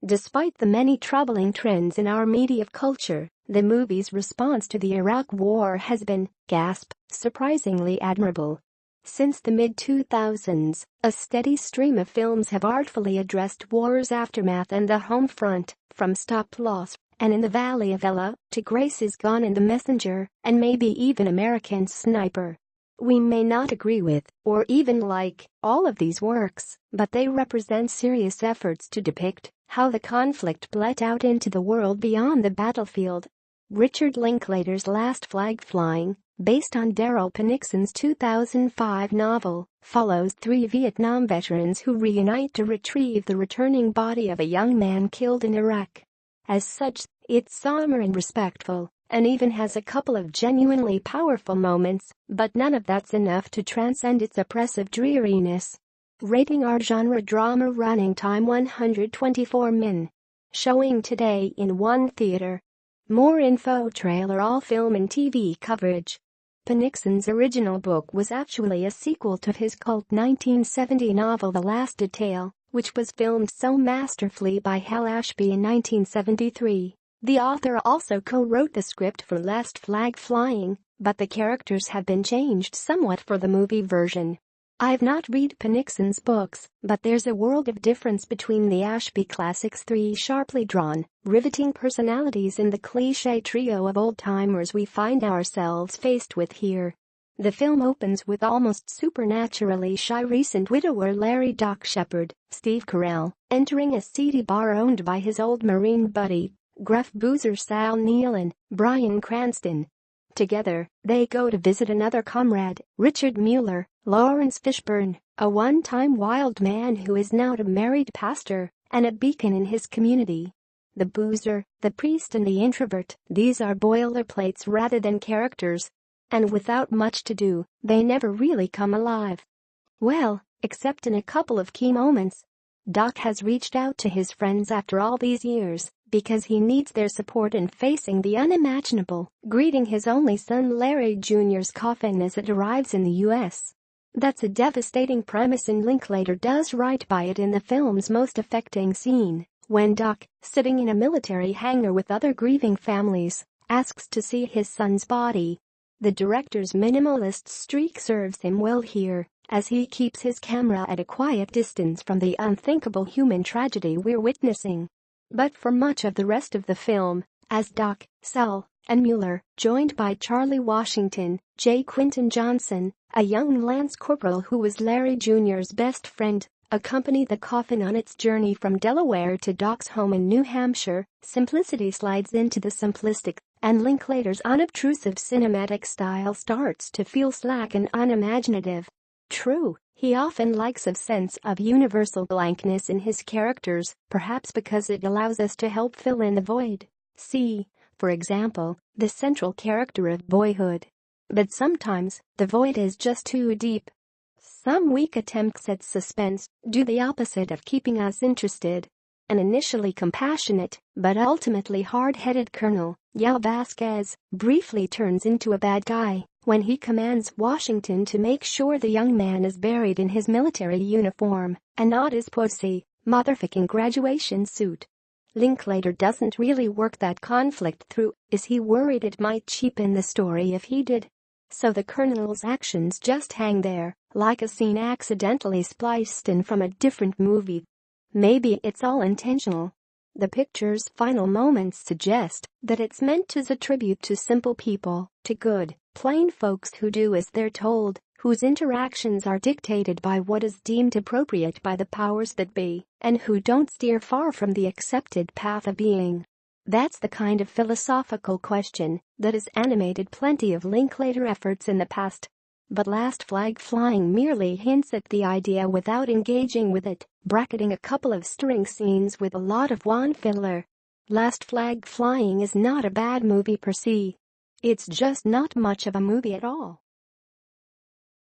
Despite the many troubling trends in our media culture, the movie's response to the Iraq War has been, gasp, surprisingly admirable. Since the mid-2000s, a steady stream of films have artfully addressed war's aftermath and the home front, from Stop Loss and In the Valley of Elah to Grace Is Gone and The Messenger, and maybe even American Sniper. We may not agree with, or even like, all of these works, but they represent serious efforts to depict how the conflict bled out into the world beyond the battlefield. Richard Linklater's Last Flag Flying, based on Darryl Ponicsan's 2005 novel, follows 3 Vietnam veterans who reunite to retrieve the returning body of a young man killed in Iraq. As such, it's somber and respectful, and even has a couple of genuinely powerful moments, but none of that's enough to transcend its oppressive dreariness. Rating R genre drama, running time 124 min. Showing today in one theater. More info, trailer, all film and TV coverage. Ponicsan's original book was actually a sequel to his cult 1970 novel The Last Detail, which was filmed so masterfully by Hal Ashby in 1973. The author also co-wrote the script for Last Flag Flying, but the characters have been changed somewhat for the movie version. I've not read Ponicsan's books, but there's a world of difference between the Ashby classic's 3 sharply drawn, riveting personalities and the cliché trio of old-timers we find ourselves faced with here. The film opens with almost supernaturally shy recent widower Larry Doc Shepard, Steve Carell, entering a seedy bar owned by his old Marine buddy, gruff boozer Sal Neal and Bryan Cranston. Together, they go to visit another comrade, Richard Mueller, Lawrence Fishburne, a one-time wild man who is now a married pastor and a beacon in his community. The boozer, the priest and the introvert, these are boilerplates rather than characters. And without much to do, they never really come alive. Well, except in a couple of key moments. Doc has reached out to his friends after all these years because he needs their support in facing the unimaginable, greeting his only son Larry Jr.'s coffin as it arrives in the U.S. That's a devastating premise, and Linklater does right by it in the film's most affecting scene, when Doc, sitting in a military hangar with other grieving families, asks to see his son's body. The director's minimalist streak serves him well here, as he keeps his camera at a quiet distance from the unthinkable human tragedy we're witnessing. But for much of the rest of the film, as Doc, Sal, and Mueller, joined by Charlie Washington, J. Quinton Johnson, a young lance corporal who was Larry Jr.'s best friend, accompany the coffin on its journey from Delaware to Doc's home in New Hampshire, simplicity slides into the simplistic, and Linklater's unobtrusive cinematic style starts to feel slack and unimaginative. True, he often likes a sense of universal blankness in his characters, perhaps because it allows us to help fill in the void. See, for example, the central character of Boyhood. But sometimes, the void is just too deep. Some weak attempts at suspense do the opposite of keeping us interested. An initially compassionate, but ultimately hard-headed Colonel, Yao Vasquez, briefly turns into a bad guy when he commands Washington to make sure the young man is buried in his military uniform and not his pussy, motherfucking graduation suit. Linklater doesn't really work that conflict through, is he worried it might cheapen the story if he did? So the Colonel's actions just hang there, like a scene accidentally spliced in from a different movie. Maybe it's all intentional. The picture's final moments suggest that it's meant as a tribute to simple people, to good, plain folks who do as they're told, whose interactions are dictated by what is deemed appropriate by the powers that be, and who don't steer far from the accepted path of being. That's the kind of philosophical question that has animated plenty of Linklater efforts in the past. But Last Flag Flying merely hints at the idea without engaging with it, bracketing a couple of stirring scenes with a lot of wan filler. Last Flag Flying is not a bad movie per se. It's just not much of a movie at all.